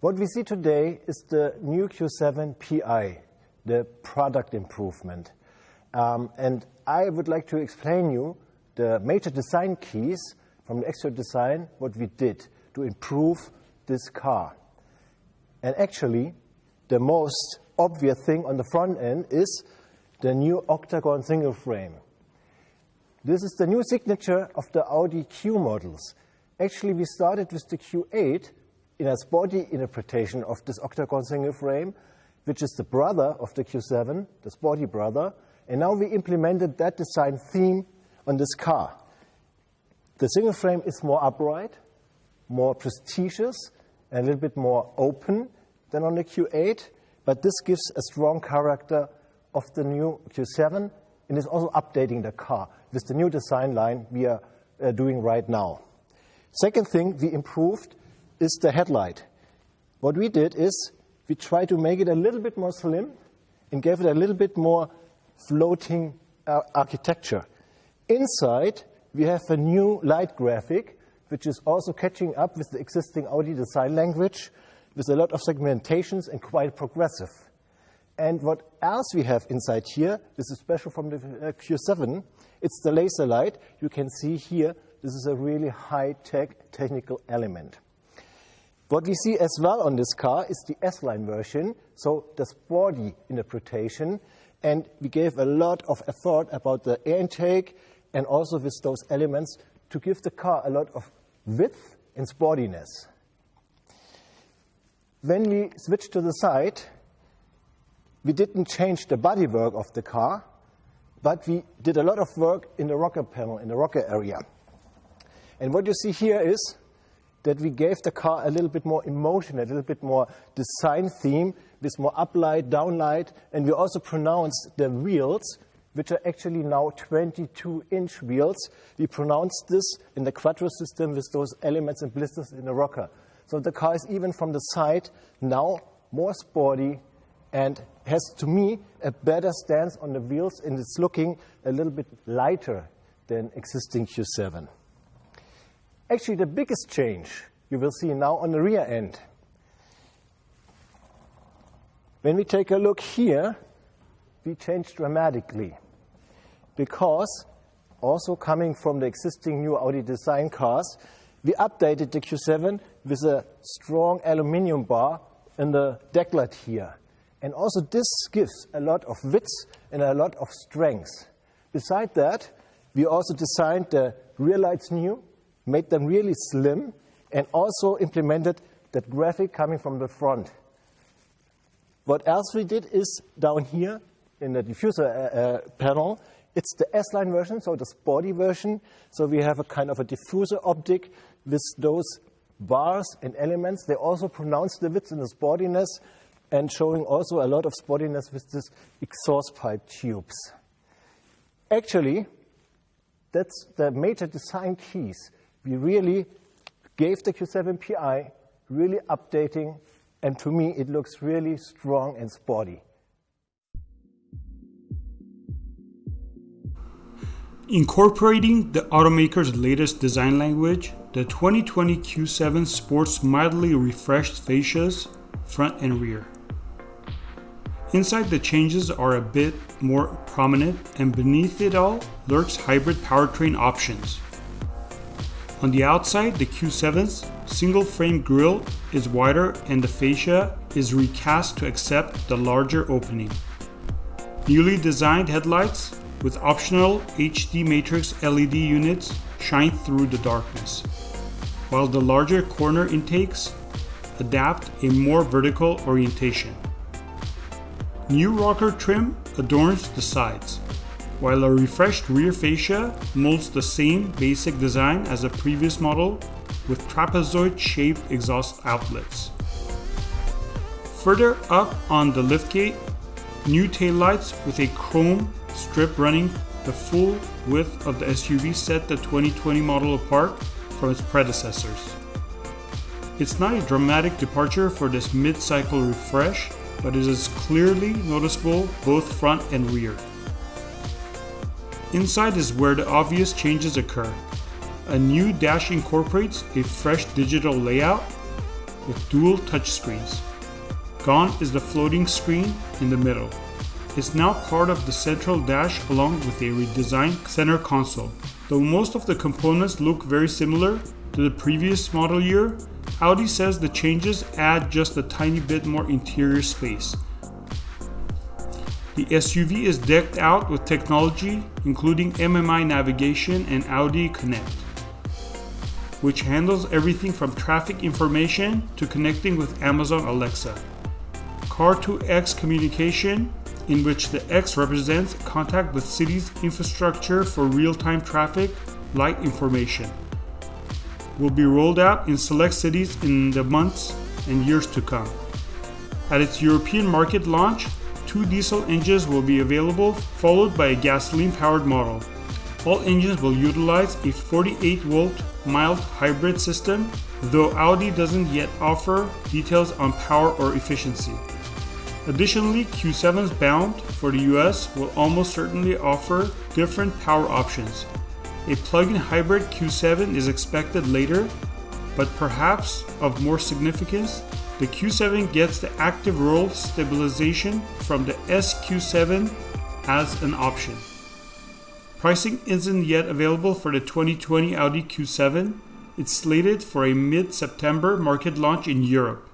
What we see today is the new Q7 PI, the product improvement. And I would like to explain you the major design keys from the exterior design, what we did to improve this car. And actually, the most obvious thing on the front end is the new octagon single frame. This is the new signature of the Audi Q models. Actually, we started with the Q8 in a sporty interpretation of this octagon single frame, which is the brother of the Q7, the sporty brother. And now we implemented that design theme on this car. The single frame is more upright, more prestigious, and a little bit more open than on the Q8, but this gives a strong character of the new Q7 and is also updating the car with the new design line we are doing right now. Second thing we improved is the headlight. What we did is we tried to make it a little bit more slim and gave it a little bit more floating architecture. Inside, we have a new light graphic, which is also catching up with the existing Audi design language, with a lot of segmentations and quite progressive. And what else we have inside here, this is special from the Q7, it's the laser light. You can see here, this is a really high-tech technical element. What we see as well on this car is the S-Line version, so the sporty interpretation. And we gave a lot of effort about the air intake and also with those elements to give the car a lot of width and sportiness. When we switched to the side, we didn't change the bodywork of the car, but we did a lot of work in the rocker panel, in the rocker area. And what you see here is that we gave the car a little bit more emotion, a little bit more design theme with more uplight, downlight, and we also pronounced the wheels, which are actually now 22-inch wheels. We pronounced this in the quattro system with those elements and blisters in the rocker. So the car is even from the side now more sporty and has, to me, a better stance on the wheels, and it's looking a little bit lighter than existing Q7. Actually, the biggest change you will see now on the rear end. When we take a look here, we changed dramatically because, also coming from the existing new Audi design cars, we updated the Q7 with a strong aluminum bar in the decklet here. And also this gives a lot of width and a lot of strength. Besides that, we also designed the rear lights new, made them really slim, and also implemented that graphic coming from the front. What else we did is down here in the diffuser panel, it's the S-Line version, so the sporty version. So we have a kind of a diffuser optic with those bars and elements. They also pronounce the width and the sportiness, and showing also a lot of sportiness with this exhaust pipe tubes. Actually, that's the major design keys. We really gave the Q7 PI, really updating, and to me it looks really strong and sporty. Incorporating the automaker's latest design language, the 2020 Q7 sports mildly refreshed fascias, front and rear. Inside, the changes are a bit more prominent, and beneath it all lurks hybrid powertrain options. On the outside, the Q7's single-frame grille is wider and the fascia is recast to accept the larger opening. Newly designed headlights with optional HD matrix LED units shine through the darkness, while the larger corner intakes adapt a more vertical orientation. New rocker trim adorns the sides, while a refreshed rear fascia molds the same basic design as a previous model with trapezoid-shaped exhaust outlets. Further up on the liftgate, new taillights with a chrome strip running the full width of the SUV set the 2020 model apart from its predecessors. It's not a dramatic departure for this mid-cycle refresh, but it is clearly noticeable both front and rear. Inside is where the obvious changes occur. A new dash incorporates a fresh digital layout, with dual touchscreens. Gone is the floating screen in the middle. It's now part of the central dash along with a redesigned center console. Though most of the components look very similar to the previous model year, Audi says the changes add just a tiny bit more interior space. The SUV is decked out with technology including MMI navigation and Audi Connect, which handles everything from traffic information to connecting with Amazon Alexa. Car2X communication, in which the X represents contact with city's infrastructure for real-time traffic light information, will be rolled out in select cities in the months and years to come. At its European market launch, 2 diesel engines will be available, followed by a gasoline-powered model. All engines will utilize a 48-volt mild hybrid system, though Audi doesn't yet offer details on power or efficiency. Additionally, Q7s bound for the US will almost certainly offer different power options. A plug-in hybrid Q7 is expected later, but perhaps of more significance, the Q7 gets the active roll stabilization from the SQ7 as an option. Pricing isn't yet available for the 2020 Audi Q7. It's slated for a mid-September market launch in Europe.